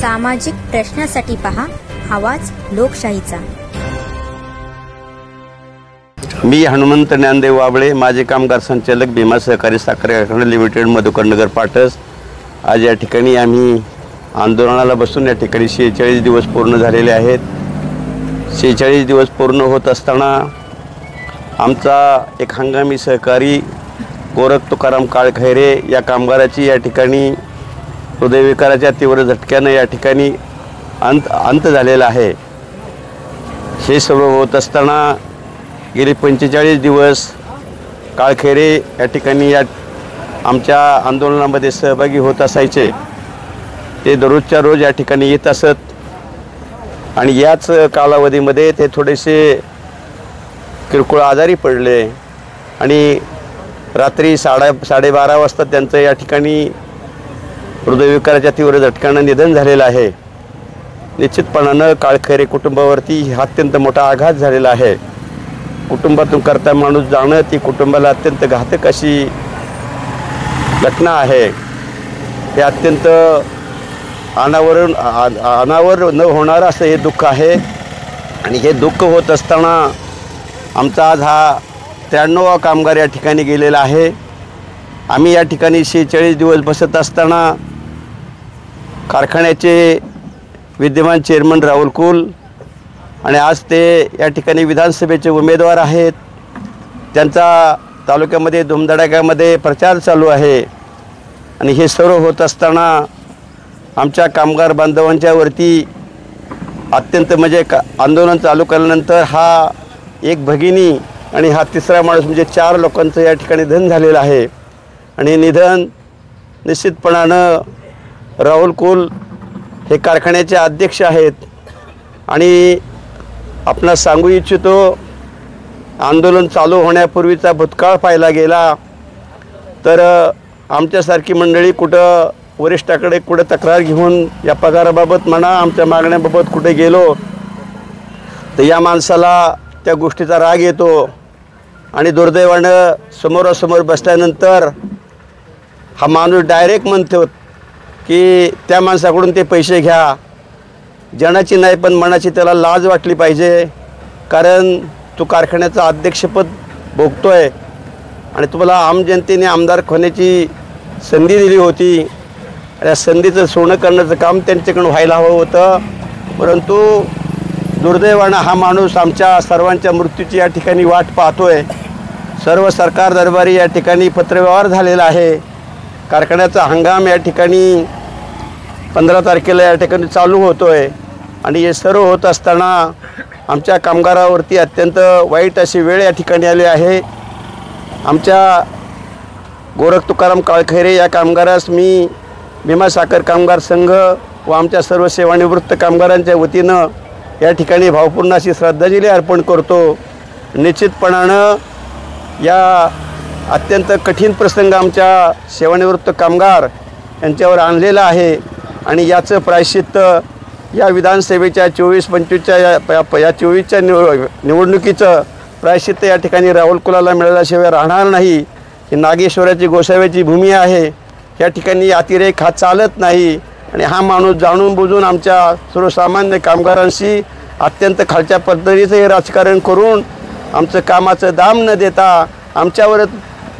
सामाजिक प्रश्नासाठी पहा आवाज लोकशाहीचा। मी हनुमंत ज्ञानदेव वाबळे, माजी कामगार संचालक, भीमा सहकारी साखर कारखाना लिमिटेड, मधुकरनगर, पाटस। आज या ठिकाणी आम्ही आंदोलनाला बसून या ठिकाणी 46 दिवस पूर्ण झालेले आहेत। 46 दिवस पूर्ण होत असताना आमचा एक हंगामी सहकारी गोरख तुकाराम काळखैरे या कामगाराची या ठिकाणी हृदयविकाराच्या तीव्र झटक्याने या ठिकाणी अंत झालेला आहे। हे सर्व होत असताना गेली 45 दिवस काळखैरे या ठिकाणी आमच्या आंदोलनामध्ये सहभागी होत असायचे। ते दररोजच्या रोज या ठिकाणी येत असत आणि याच कालावधीमध्ये ते थोडेसे किरकोळ आजारी पडले आणि रात्री 12:30 वाजता त्यांचं या ठिकाणी हृदयविकाराच्या तीव्र झटक्यानं निधन झालेलं आहे। निश्चितपणानं काळखैरे कुटुंबावरती अत्यंत मोठा आघात झालेला आहे। कुटुंबातून करता माणूस जाणं ती कुटुंबाला अत्यंत घातक अशी घटना आहे। हे अत्यंत अनावर न होणारं असं हे दुःख आहे आणि हे दुःख होत असताना आमचा आज हा 93वा कामगार या ठिकाणी गेलेला आहे। आम्ही या ठिकाणी 46 दिवस बसत असताना कारखान्याचे विद्यमान चेअरमन राहुल कुल आणि आज ते या ठिकाणी विधानसभेचे उमेदवार आहेत। त्यांचा तालुक्यामध्ये धुमधडाक्यामध्ये प्रचार चालू आहे आणि हे सर्व होत असताना आमच्या कामगार बांधवांच्या वरती अत्यंत म्हणजे आंदोलन चालू केल्यानंतर हा एक भगिनी आणि हा तिसरा माणूस म्हणजे 4 लोकांचं या ठिकाणी निधन झालेलं आहे। आणि निधन निश्चितपणानं राहुल कुल हे कारखान्याचे अध्यक्ष आहेत आणि आपणास सांगू इच्छितो, आंदोलन चालू होण्यापूर्वीचा भूतकाळ पाहिला गेला तर आमच्यासारखी मंडळी कुठं वरिष्ठाकडे कुठं तक्रार घेऊन या पगाराबाबत म्हणा आमच्या मागण्याबाबत कुठे गेलो तर या माणसाला त्या गोष्टीचा राग येतो आणि दुर्दैवानं समोरासमोर बसल्यानंतर हा माणूस डायरेक्ट म्हणतो की त्या माणसाकडून ते पैसे घ्या। जनाची नाही पण मनाची त्याला लाज वाटली पाहिजे, कारण तू कारखान्याचं अध्यक्षपद भोगतोय आणि तुम्हाला आम जनतेने आमदार होण्याची संधी दिली होती। या संधीचं सोनं करण्याचं काम त्यांच्याकडून व्हायला हवं होतं, परंतु दुर्दैवानं हा माणूस आमच्या सर्वांच्या मृत्यूची या ठिकाणी वाट पाहतोय। सर्व सरकार दरबारी या ठिकाणी पत्रव्यवहार झालेला आहे। कारखान्याचा हंगाम या ठिकाणी 15 तारखेला या ठिकाणी चालू होतोय आणि हे सर्व होत असताना आमच्या कामगारावरती अत्यंत वाईट अशी वेळ या ठिकाणी आली आहे। आमच्या गोरख तुकाराम काळखैरे या कामगारास मी भीमा साखर कामगार संघ व आमच्या सर्व सेवानिवृत्त कामगारांच्या वतीनं या ठिकाणी भावपूर्ण अशी श्रद्धांजली अर्पण करतो। निश्चितपणानं या अत्यंत कठीण प्रसंग आमच्या सेवानिवृत्त कामगार यांच्यावर आणलेला आहे आणि याचं प्रायश्चित्त या विधानसभेच्या 24-25च्या या 24च्या निवडणुकीचं प्रायश्चित्त या ठिकाणी राहुल कुलाला मिळाल्याशिवाय राहणार नाही। ही नागेश्वराची गोसाव्याची भूमी आहे, या ठिकाणी अतिरेक हा चालत नाही आणि हा माणूस जाणून बुजून आमच्या सर्वसामान्य कामगारांशी अत्यंत खालच्या पद्धतीचं हे राजकारण करून आमचं कामाचं दाम न देता आमच्यावरच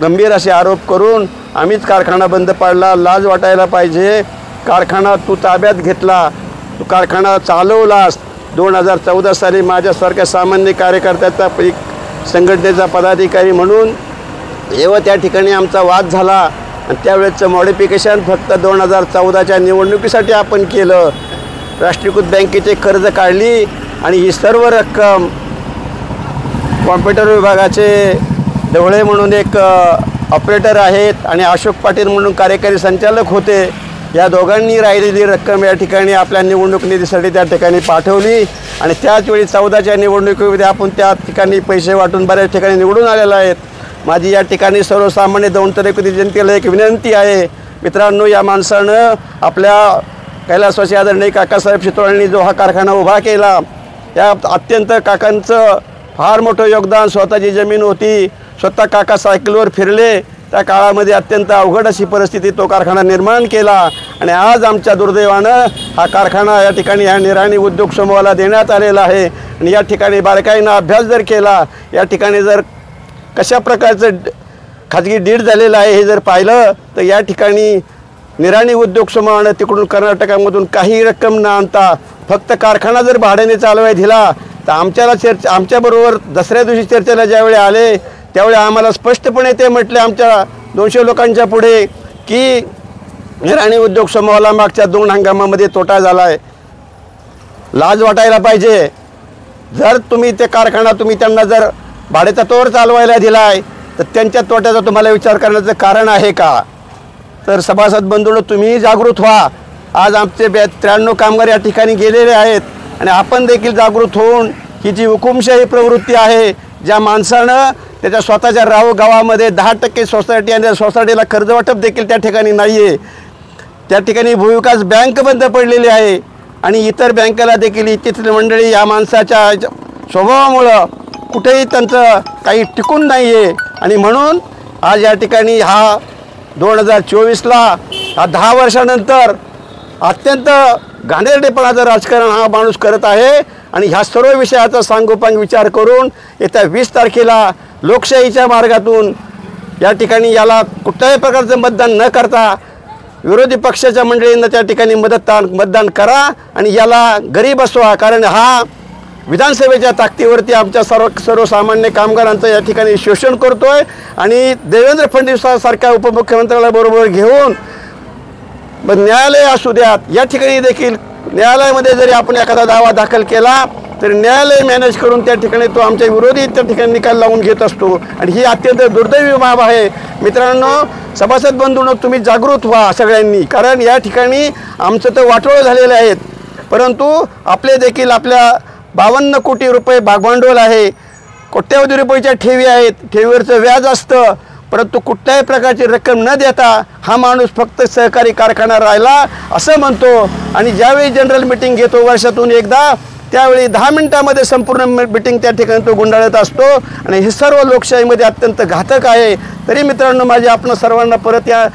गंभीर असे आरोप करून आम्हीच कारखाना बंद पाडला, लाज वाटायला पाहिजे। कारखाना तू ताब्यात घेतला, तू कारखाना चालवलास। 2014 साली माझ्यासारख्या सामान्य कार्यकर्त्याचा एक संघटनेचा पदाधिकारी म्हणून जेव्हा त्या ठिकाणी आमचा वाद झाला आणि त्यावेळेचं मॉडिफिकेशन फक्त 2014च्या निवडणुकीसाठी आपण केलं। राष्ट्रीयकृत बँकेचे कर्ज काढली आणि ही सर्व रक्कम कॉम्प्युटर विभागाचे ढवळे म्हणून एक ऑपरेटर आहेत आणि अशोक पाटील म्हणून कार्यकारी संचालक होते, या दोघांनी राहिलेली रक्कम या ठिकाणी आपल्या निवडणूक निधीसाठी त्या ठिकाणी पाठवली आणि त्याच वेळी 14च्या निवडणुकीमध्ये आपण त्या ठिकाणी पैसे वाटून बऱ्याच ठिकाणी निवडून आलेला आहेत। माझी या ठिकाणी सर्वसामान्य दौंडतरेकुती जनतेला एक विनंती आहे, मित्रांनो, या माणसानं आपल्या कैलासवासी आदरणीय काकासाहेब शितोळेंनी जो हा कारखाना उभा केला, या अत्यंत काकांचं फार मोठं योगदान। स्वतःची जमीन होती, स्वतः काका सायकलवर फिरले, त्या काळामध्ये अत्यंत अवघड अशी परिस्थिती तो कारखाना निर्माण केला आणि आज आमच्या दुर्दैवानं हा कारखाना या ठिकाणी ह्या निराणी उद्योग समूहाला देण्यात आलेला आहे। आणि या ठिकाणी बारकाईनं अभ्यास जर केला, या ठिकाणी जर कशा प्रकारचं खाजगी डीड झालेलं आहे हे जर पाहिलं, तर या ठिकाणी निराणी उद्योग समूहानं तिकडून कर्नाटकामधून काही रक्कम न आणता फक्त कारखाना जर भाड्याने चालवाय दिला, तर आमच्याबरोबर दसऱ्या दिवशी चर्चेला ज्यावेळी आले त्यावेळी आम्हाला स्पष्टपणे ते म्हटले आमच्या 200 लोकांच्या पुढे की निराणी उद्योग समूहाला मागच्या 2 हंगामामध्ये तोटा झाला आहे। लाज वाटायला पाहिजे। जर तुम्ही ते कारखाना त्यांना जर भाडेतत्त्वावर चालवायला दिला आहे, तर त्यांच्या तोट्याचा तुम्हाला विचार करण्याचं कारण आहे का? तर सभासद बंधूंनो, तुम्हीही जागृत व्हा। आज आमचे 93 कामगार या ठिकाणी गेलेले आहेत आणि आपण देखील जागृत होऊन ही जी हुकुमशाही प्रवृत्ती आहे, ज्या माणसानं त्याच्या स्वतःच्या गावामध्ये 10% सोसायटी आणि सोसायटीला कर्जवाटप देखील त्या ठिकाणी नाही आहे, त्या ठिकाणी भूविकास बँक बंद पडलेली आहे आणि इतर बँकेला देखील इथली मंडळी या माणसाच्या स्वभावामुळं कुठेही त्यांचं काही टिकून नाही आहे। आणि म्हणून आज या ठिकाणी हा 2024ला हा 10 वर्षानंतर अत्यंत घाणेरडेपणाचं राजकारण हा माणूस करत आहे आणि ह्या सर्व विषयाचा सांगोपांग विचार करून येत्या 20 तारखेला लोकशाहीच्या मार्गातून या ठिकाणी याला कुठल्याही प्रकारचं मतदान न करता विरोधी पक्षाच्या मंडळींना त्या ठिकाणी मतदान करा आणि याला घरी बसवा। कारण हा विधानसभेच्या ताकदीवरती आमच्या सर्वसामान्य कामगारांचं या ठिकाणी शोषण करतोय आणि देवेंद्र फडणवीसांसारख्या उपमुख्यमंत्र्याला बरोबर घेऊन न्यायालय असू द्यात, या ठिकाणी देखील न्यायालयामध्ये जरी आपण एखादा दावा दाखल केला तर न्यायालय मॅनेज करून त्या ठिकाणी तो आमच्या विरोधी त्या ठिकाणी निकाल लावून घेत असतो आणि ही अत्यंत दुर्दैवी बाब आहे। मित्रांनो, सभासद बंधूंनो, तुम्ही जागृत व्हा सगळ्यांनी, कारण या ठिकाणी आमचं तर वाटोळं झालेलं आहेत, परंतु आपले देखील आपल्या 52 कोटी रुपये भागभांडवल आहे, कोट्यवधी रुपयाच्या ठेवी आहेत, ठेवीवरचं व्याज असतं, परंतु कुठल्याही प्रकारची रक्कम न देता हा माणूस फक्त सहकारी कारखाना राहिला असं म्हणतो आणि ज्यावेळी जनरल मीटिंग घेतो वर्षातून एकदा, त्यावेळी 10 मिनिटांमध्ये संपूर्ण मीटिंग त्या ठिकाणी तो गुंडाळत असतो आणि हे सर्व लोकशाहीमध्ये अत्यंत घातक आहे। तरी मित्रांनो, माझी आपण सर्वांना परत या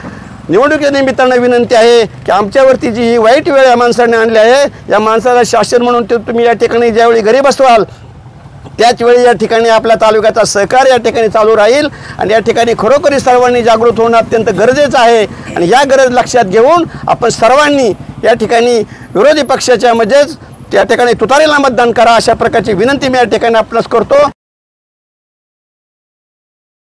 निवडणुकीनिमित्तानं विनंती आहे की आमच्यावरती जी ही वाईट वेळ या माणसाने आणली आहे, या माणसाला शासन म्हणून तुम्ही या ठिकाणी ज्यावेळी घरी बसवाल त्याचवेळी या ठिकाणी आपल्या तालुक्याचा सहकार या ठिकाणी चालू राहील आणि या ठिकाणी खरोखरी सर्वांनी जागृत होणं अत्यंत गरजेचं आहे। आणि या गरज लक्षात घेऊन आपण सर्वांनी या ठिकाणी विरोधी पक्षाच्या म्हणजेच त्या ठिकाणी तुतारीला मतदान करा, अशा प्रकारची विनंती मी या ठिकाणी आपणास करतो।